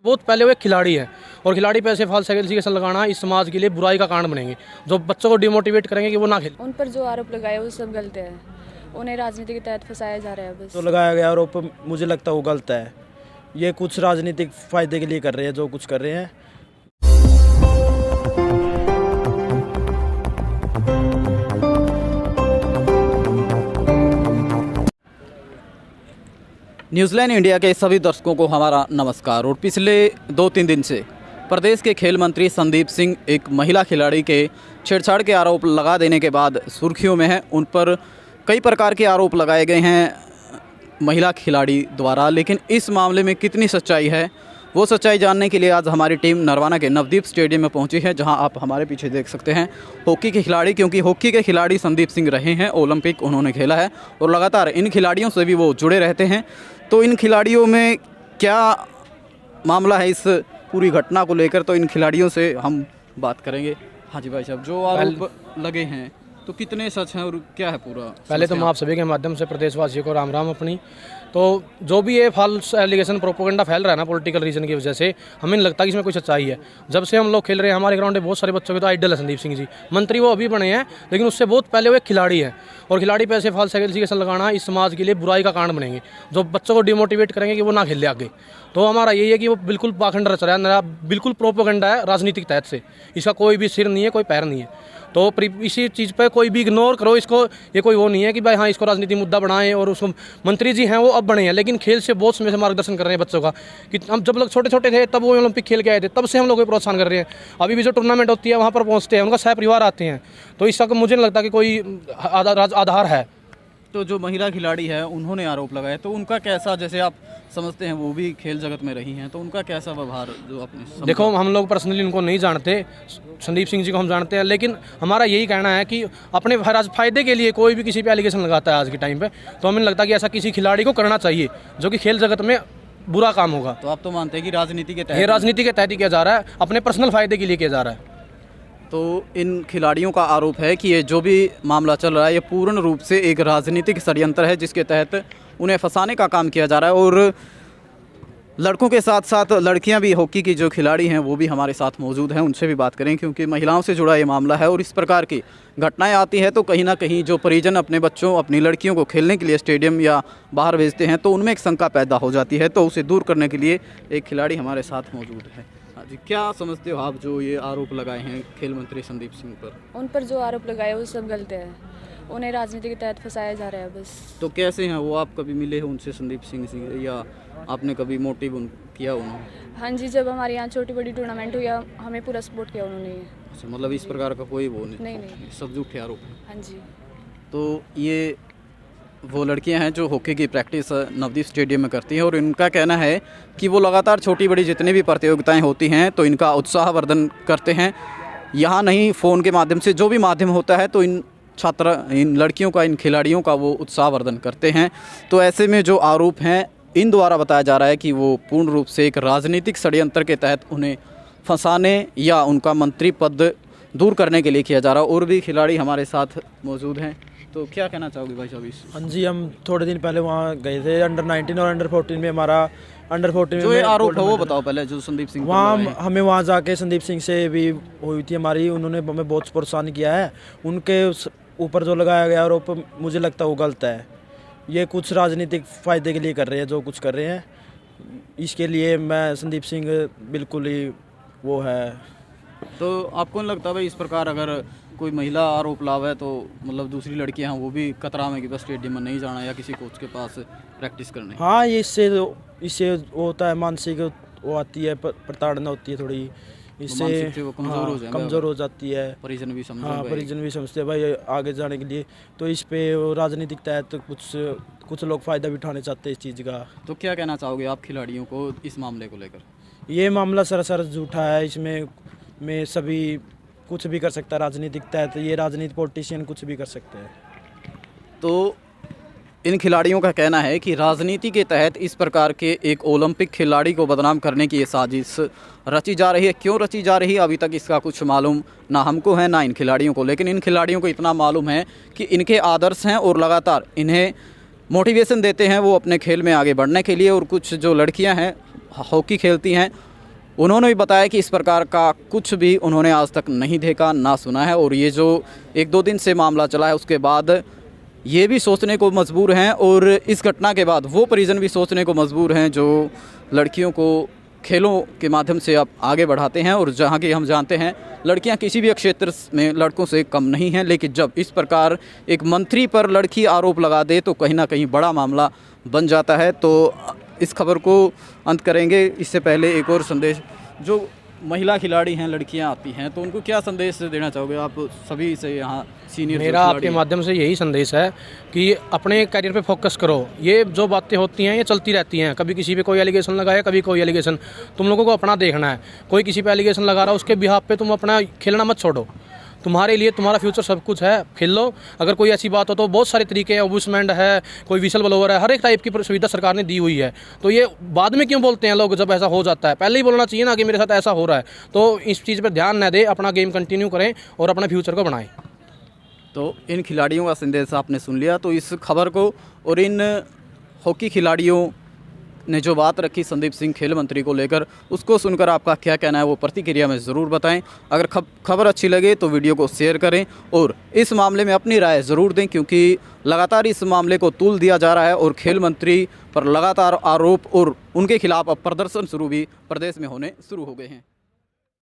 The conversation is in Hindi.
बहुत पहले वो एक खिलाड़ी है और खिलाड़ी पे ऐसे फाल्स एलिगेशन लगाना इस समाज के लिए बुराई का कारण बनेंगे, जो बच्चों को डिमोटिवेट करेंगे कि वो ना खेलें। उन पर जो आरोप लगाए वो सब गलत है, उन्हें राजनीति के तहत फंसाया जा रहा है बस। तो लगाया गया आरोप मुझे लगता है वो गलत है। ये कुछ राजनीतिक फायदे के लिए कर रहे हैं जो कुछ कर रहे हैं। न्यूजीलैंड इंडिया के सभी दर्शकों को हमारा नमस्कार। और पिछले 2-3 दिन से प्रदेश के खेल मंत्री संदीप सिंह एक महिला खिलाड़ी के छेड़छाड़ के आरोप लगा देने के बाद सुर्खियों में हैं। उन पर कई प्रकार के आरोप लगाए गए हैं महिला खिलाड़ी द्वारा, लेकिन इस मामले में कितनी सच्चाई है वो सच्चाई जानने के लिए आज हमारी टीम नरवाना के नवदीप स्टेडियम में पहुंची है, जहां आप हमारे पीछे देख सकते हैं हॉकी के खिलाड़ी। क्योंकि हॉकी के खिलाड़ी संदीप सिंह रहे हैं, ओलंपिक उन्होंने खेला है और लगातार इन खिलाड़ियों से भी वो जुड़े रहते हैं। तो इन खिलाड़ियों में क्या मामला है इस पूरी घटना को लेकर, तो इन खिलाड़ियों से हम बात करेंगे। हाँ जी भाई साहब, जो आरोप लगे हैं तो कितने सच हैं और क्या है पूरा? पहले तो मैं आप सभी के माध्यम से प्रदेशवासियों को राम राम अपनी। तो जो भी ये फॉल्स एलिगेशन प्रोपोगेंडा फैल रहा है ना पॉलिटिकल रीजन की वजह से, हमें नहीं लगता कि इसमें कोई सच्चाई है। जब से हम लोग खेल रहे हैं, हमारे ग्राउंड में बहुत सारे बच्चों के तो आइडल है संदीप सिंह जी। मंत्री वो अभी बने हैं, लेकिन उससे बहुत पहले वो एक खिलाड़ी है और खिलाड़ी पे ऐसे फॉल्स एलिगेशन लगाना इस समाज के लिए बुराई का कारण बनेंगे, जो बच्चों को डिमोटिवेट करेंगे कि वो ना खेले आगे। तो हमारा यही है कि वो बिल्कुल पाखंड रच रहा है, बिल्कुल प्रोपोगेंडा है राजनीतिक तहत से। इसका कोई भी सिर नहीं है, कोई पैर नहीं है। तो इसी चीज़ पे कोई भी इग्नोर करो इसको। ये कोई वो नहीं है कि भाई हाँ इसको राजनीति मुद्दा बनाएं। और उसको मंत्री जी हैं वो अब बने हैं, लेकिन खेल से बहुत समय से मार्गदर्शन कर रहे हैं बच्चों का। कि हम जब लोग छोटे छोटे थे तब वो ओलंपिक खेल के आए थे, तब से हम लोग को प्रोत्साहन कर रहे हैं। अभी भी जो टूर्नामेंट होती है वहाँ पर पहुँचते हैं, उनका सह परिवार आते हैं। तो इसका मुझे नहीं लगता कि कोई आधार है। तो जो महिला खिलाड़ी है उन्होंने आरोप लगाए, तो उनका कैसा, जैसे आप समझते हैं वो भी खेल जगत में रही हैं, तो उनका कैसा व्यवहार जो अपने देखो, हम लोग पर्सनली उनको नहीं जानते, संदीप सिंह जी को हम जानते हैं, लेकिन हमारा यही कहना है कि अपने फायदे के लिए कोई भी किसी पे एलिगेशन लगाता है आज के टाइम पे, तो हमें लगता है कि ऐसा किसी खिलाड़ी को करना चाहिए जो कि खेल जगत में बुरा काम होगा। तो आप तो मानते हैं कि राजनीति के तहत, ये राजनीति के तहत ही किया जा रहा है, अपने पर्सनल फायदे के लिए किया जा रहा है। तो इन खिलाड़ियों का आरोप है कि ये जो भी मामला चल रहा है ये पूर्ण रूप से एक राजनीतिक षड्यंत्र है, जिसके तहत उन्हें फंसाने का काम किया जा रहा है। और लड़कों के साथ साथ लड़कियां भी, हॉकी की जो खिलाड़ी हैं वो भी हमारे साथ मौजूद हैं, उनसे भी बात करें, क्योंकि महिलाओं से जुड़ा ये मामला है। और इस प्रकार की घटनाएं आती है तो कहीं ना कहीं जो परिजन अपने बच्चों, अपनी लड़कियों को खेलने के लिए स्टेडियम या बाहर भेजते हैं, तो उनमें एक शंका पैदा हो जाती है। तो उसे दूर करने के लिए एक खिलाड़ी हमारे साथ मौजूद है। हाँ जी, क्या समझते हो आप जो ये आरोप लगाए हैं खेल मंत्री संदीप सिंह पर? उन पर जो आरोप लगाए वो सब गलत है, उन्हें राजनीति के तहत फंसाया जा रहा है बस। तो कैसे हैं वो? आप कभी मिले हो उनसे, संदीप सिंह से, या आपने कभी मोटिव किया उन्होंने? हाँ जी, जब हमारे यहाँ छोटी बड़ी टूर्नामेंट हुई हमें पूरा सपोर्ट किया उन्होंने। अच्छा, मतलब इस प्रकार का कोई वो नहीं? नहीं। सब झूठे आरोप हैं। हाँ जी। तो ये वो लड़कियां हैं जो हॉकी की प्रैक्टिस नवदीप स्टेडियम में करती हैं, और इनका कहना है कि वो लगातार छोटी बड़ी जितनी भी प्रतियोगिताएं होती हैं तो इनका उत्साहवर्धन करते हैं। यहाँ नहीं, फ़ोन के माध्यम से जो भी माध्यम होता है, तो इन लड़कियों का, इन खिलाड़ियों का वो उत्साहवर्धन करते हैं। तो ऐसे में जो आरोप हैं इन द्वारा बताया जा रहा है कि वो पूर्ण रूप से एक राजनीतिक षड्यंत्र के तहत उन्हें फंसाने या उनका मंत्री पद दूर करने के लिए किया जा रहा है। और भी खिलाड़ी हमारे साथ मौजूद हैं, तो क्या कहना चाहोगे भाई साहब? हाँ जी, हम थोड़े दिन पहले वहाँ गए थे, अंडर 19 और अंडर 14 में हमारा अंडर 14 जो ये आरोप है वो बताओ पहले, जो संदीप सिंह वहाँ हमें वहाँ जाके संदीप सिंह से भी हुई थी हमारी, उन्होंने हमें बहुत प्रोत्साहन किया है। उनके ऊपर जो लगाया गया आरोप मुझे लगता है वो गलत है। ये कुछ राजनीतिक फायदे के लिए कर रहे हैं जो कुछ कर रहे हैं। इसके लिए मैं संदीप सिंह बिल्कुल ही वो है। तो आपको नहीं लगता भाई इस प्रकार अगर कोई महिला आरोप लावे तो मतलब दूसरी लड़कियां हैं वो भी कतरा में कि बस स्टेडियम में नहीं जाना या किसी कोच के पास प्रैक्टिस करने? हाँ, ये इससे होता है, मानसिक वो आती है, प्रताड़ना होती है थोड़ी, इससे वो कमज़ोर हो जाती है। परिजन भी समझते हाँ, परिजन भी समझते हैं भाई आगे जाने के लिए। तो इस पे राजनीतिक तहत कुछ लोग फ़ायदा भी उठाने चाहते हैं इस चीज़ का। तो क्या कहना चाहोगे आप खिलाड़ियों को इस मामले को लेकर? ये मामला सरासर झूठा है। इसमें सभी कुछ भी कर सकता है राजनीतिक तहत। ये राजनीतिक पॉलिटिशियन कुछ भी कर सकते हैं। तो इन खिलाड़ियों का कहना है कि राजनीति के तहत इस प्रकार के एक ओलंपिक खिलाड़ी को बदनाम करने की ये साजिश रची जा रही है। क्यों रची जा रही है अभी तक इसका कुछ मालूम ना हमको है ना इन खिलाड़ियों को, लेकिन इन खिलाड़ियों को इतना मालूम है कि इनके आदर्श हैं और लगातार इन्हें मोटिवेशन देते हैं वो अपने खेल में आगे बढ़ने के लिए। और कुछ जो लड़कियां हैं हॉकी खेलती हैं उन्होंने भी बताया कि इस प्रकार का कुछ भी उन्होंने आज तक नहीं देखा ना सुना है, और ये जो 1-2 दिन से मामला चला है उसके बाद ये भी सोचने को मजबूर हैं, और इस घटना के बाद वो परिजन भी सोचने को मजबूर हैं जो लड़कियों को खेलों के माध्यम से अब आगे बढ़ाते हैं। और जहाँ की हम जानते हैं लड़कियां किसी भी क्षेत्र में लड़कों से कम नहीं हैं, लेकिन जब इस प्रकार एक मंत्री पर लड़की आरोप लगा दे तो कहीं ना कहीं बड़ा मामला बन जाता है। तो इस खबर को अंत करेंगे, इससे पहले एक और संदेश, जो महिला खिलाड़ी हैं, लड़कियां आती हैं, तो उनको क्या संदेश देना चाहोगे आप सभी से, यहाँ सीनियर? मेरा आपके माध्यम से यही संदेश है कि अपने करियर पे फोकस करो। ये जो बातें होती हैं ये चलती रहती हैं, कभी किसी पे कोई एलिगेशन लगाया, कभी कोई एलिगेशन। तुम लोगों को अपना देखना है। कोई किसी पे एलिगेशन लगा रहा है उसके बिहाफ पे तुम अपना खेलना मत छोड़ो। तुम्हारे लिए तुम्हारा फ्यूचर सब कुछ है, खेल लो। अगर कोई ऐसी बात हो तो बहुत सारे तरीके हैं, ओबुसमेंट है, कोई विसल ब्लोअर है, हर एक टाइप की सुविधा सरकार ने दी हुई है। तो ये बाद में क्यों बोलते हैं लोग जब ऐसा हो जाता है? पहले ही बोलना चाहिए ना कि मेरे साथ ऐसा हो रहा है। तो इस चीज़ पर ध्यान न दें, अपना गेम कंटिन्यू करें और अपने फ्यूचर को बनाएं। तो इन खिलाड़ियों का संदेश आपने सुन लिया। तो इस खबर को और इन हॉकी खिलाड़ियों ने जो बात रखी संदीप सिंह खेल मंत्री को लेकर, उसको सुनकर आपका क्या कहना है वो प्रतिक्रिया में ज़रूर बताएं। अगर खबर अच्छी लगे तो वीडियो को शेयर करें और इस मामले में अपनी राय ज़रूर दें, क्योंकि लगातार इस मामले को तूल दिया जा रहा है और खेल मंत्री पर लगातार आरोप और उनके खिलाफ अब प्रदर्शन शुरू भी प्रदेश में होने शुरू हो गए हैं।